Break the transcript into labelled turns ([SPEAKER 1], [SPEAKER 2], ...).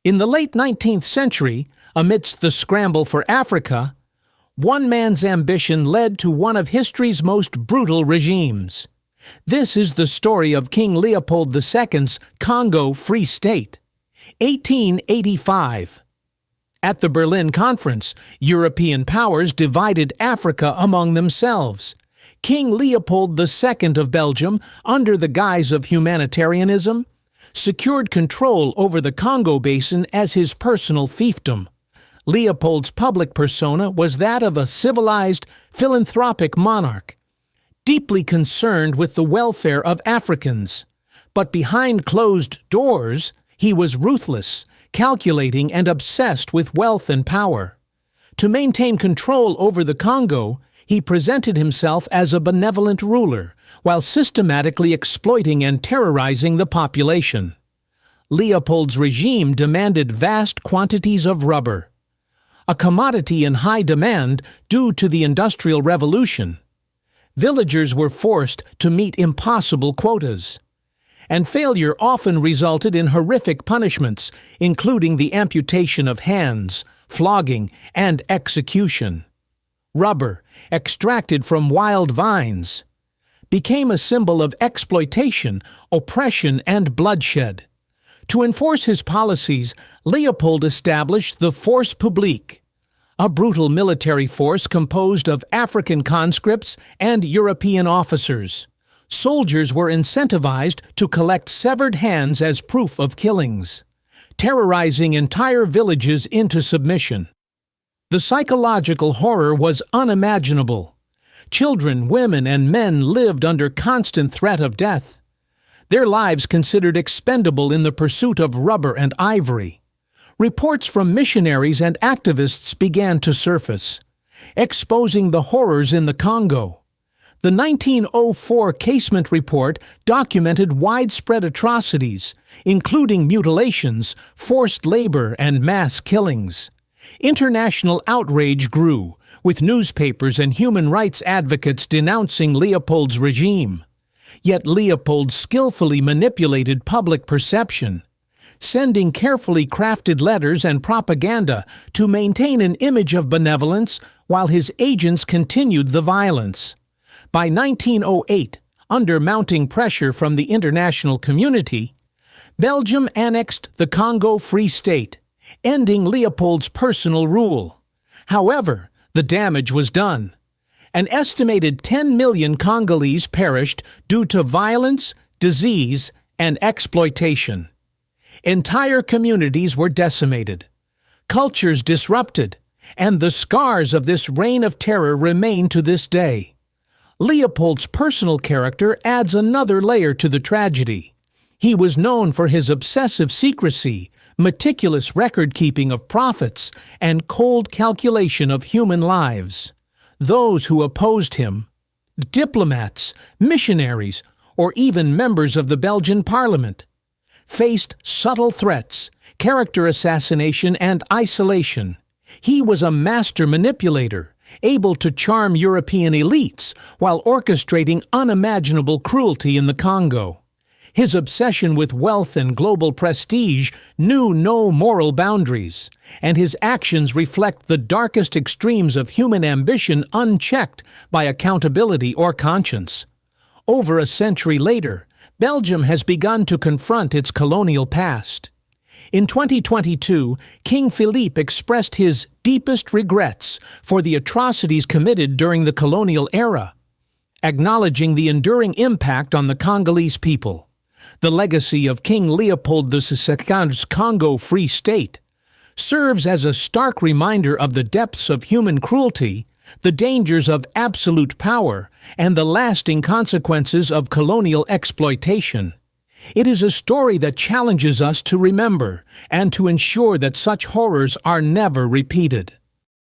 [SPEAKER 1] In the late 19th century, amidst the scramble for Africa, one man's ambition led to one of history's most brutal regimes. This is the story of King Leopold II's Congo Free State. 1885. At the Berlin Conference, European powers divided Africa among themselves. King Leopold II of Belgium, under the guise of humanitarianism, secured control over the Congo Basin as his personal fiefdom. Leopold's public persona was that of a civilized, philanthropic monarch, deeply concerned with the welfare of Africans. But behind closed doors, he was ruthless, calculating, and obsessed with wealth and power. To maintain control over the Congo, he presented himself as a benevolent ruler, while systematically exploiting and terrorizing the population. Leopold's regime demanded vast quantities of rubber, a commodity in high demand due to the Industrial Revolution. Villagers were forced to meet impossible quotas, and failure often resulted in horrific punishments, including the amputation of hands, flogging, and execution. Rubber, extracted from wild vines, became a symbol of exploitation, oppression, and bloodshed. To enforce his policies, Leopold established the Force Publique, a brutal military force composed of African conscripts and European officers. Soldiers were incentivized to collect severed hands as proof of killings, terrorizing entire villages into submission. The psychological horror was unimaginable. Children, women, and men lived under constant threat of death, their lives considered expendable in the pursuit of rubber and ivory. Reports from missionaries and activists began to surface, exposing the horrors in the Congo. The 1904 Casement Report documented widespread atrocities, including mutilations, forced labor, and mass killings. International outrage grew, with newspapers and human rights advocates denouncing Leopold's regime. Yet Leopold skillfully manipulated public perception, sending carefully crafted letters and propaganda to maintain an image of benevolence while his agents continued the violence. By 1908, under mounting pressure from the international community, Belgium annexed the Congo Free State, ending Leopold's personal rule. However, the damage was done. An estimated 10 million Congolese perished due to violence, disease, and exploitation. Entire communities were decimated, cultures disrupted, and the scars of this reign of terror remain to this day. Leopold's personal character adds another layer to the tragedy. He was known for his obsessive secrecy, meticulous record-keeping of profits, and cold calculation of human lives. Those who opposed him, diplomats, missionaries, or even members of the Belgian parliament, faced subtle threats, character assassination, and isolation. He was a master manipulator, able to charm European elites while orchestrating unimaginable cruelty in the Congo. His obsession with wealth and global prestige knew no moral boundaries, and his actions reflect the darkest extremes of human ambition unchecked by accountability or conscience. Over a century later, Belgium has begun to confront its colonial past. In 2022, King Philippe expressed his deepest regrets for the atrocities committed during the colonial era, acknowledging the enduring impact on the Congolese people. The legacy of King Leopold II's Congo Free State serves as a stark reminder of the depths of human cruelty, the dangers of absolute power, and the lasting consequences of colonial exploitation. It is a story that challenges us to remember and to ensure that such horrors are never repeated.